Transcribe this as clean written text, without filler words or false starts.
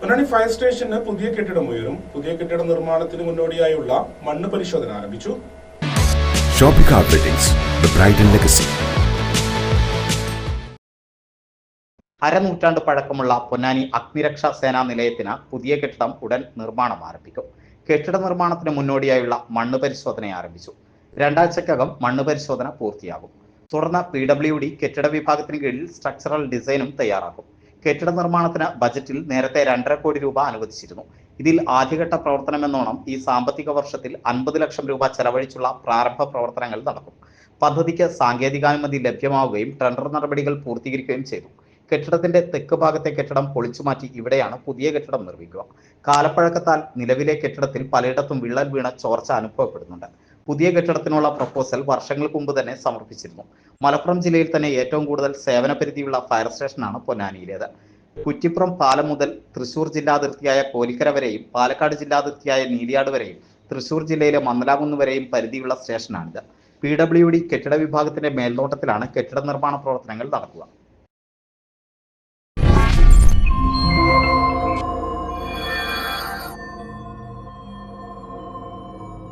Ponnani fire സ്റ്റേഷന് പുതിയ കെട്ടിടം ഉയരും. പുതിയ കെട്ടിട നിർമ്മാണത്തിന് മുന്നോടിയായുള്ള മണ്ണ് പരിശോധന ആരംഭിച്ചു. Shopping weddings, the bridal legacy. അരനൂറ്റാണ്ട് പഴക്കമുള്ള പൊന്നാനി അഗ്നിരക്ഷാ സേനാ നിലയത്തിന് പുതിയ കെട്ടിടം ഉടൻ നിർമ്മാണം ആരംഭിക്കും. കെട്ടിട നിർമ്മാണത്തിന് മുന്നോടിയായുള്ള മണ്ണ് പരിശോധന ആരംഭിച്ചു. രണ്ടാഴ്ചക്കകം മണ്ണ് പരിശോധന പൂർത്തിയാകും. തുടർന്ന് PWD കെട്ടിട വിഭാഗത്തിന് കീഴിൽ സ്ട്രക്ചറൽ ഡിസൈനും തയ്യാറാക്കും. കെട്ടിട നിർമ്മാണത്തിന് ബജറ്റിൽ നേരത്തെ 2.5 കോടി രൂപ അനുവദിച്ചിരുന്നു. ഇതിൽ ആദ്യഘട്ട പ്രവർത്തനമെന്നോണം ഈ സാമ്പത്തിക വർഷത്തിൽ 50 ലക്ഷം രൂപ ചെലവഴിച്ചുള്ള പ്രാരംഭ പ്രവർത്തനങ്ങൾ നടക്കും. പദ്ധതിക്ക് സാങ്കേതികാനുമതി ലഭ്യമാവുകയും ടെൻഡർ നടപടികൾ പൂർത്തീകരിക്കുകയും ചെയ്തു. കെട്ടിടത്തിന്റെ തെക്ക് ഭാഗത്തെ കെട്ടിടം പൊളിച്ചുമാറ്റി ഇവിടെയാണ് പുതിയ കെട്ടിടം നിർമ്മിക്കുക. കാലപ്പഴക്കത്താൽ നിലവിലെ കെട്ടിടത്തിൽ പലയിടത്തും വിള്ളൽ വീണ ചോർച്ച അനുഭവപ്പെടുന്നുണ്ട്. പുതിയ കെട്ടിടത്തിനുള്ള പ്രപ്പോസൽ വർഷങ്ങൾക്ക് മുമ്പ് തന്നെ സമർപ്പിച്ചിരുന്നു. മലപ്പുറം ജില്ലയിൽ തന്നെ ഏറ്റവും കൂടുതൽ സേവന പരിധിയുള്ള ഫയർ സ്റ്റേഷനാണ് പൊന്നാനിയിലേത്. കുറ്റിപ്പുറം പാലം മുതൽ തൃശൂർ ജില്ലാതിർത്തിയായ കോലിക്കര വരെയും പാലക്കാട് ജില്ലാതിർത്തിയായ നീലിയാട് വരെയും തൃശൂർ ജില്ലയിലെ മന്ദലാകുന്ന് വരെയും പരിധിയുള്ള സ്റ്റേഷനാണിത്. PWD കെട്ടിട വിഭാഗത്തിന്റെ മേൽനോട്ടത്തിലാണ് കെട്ടിട നിർമ്മാണ പ്രവർത്തനങ്ങൾ നടക്കുക.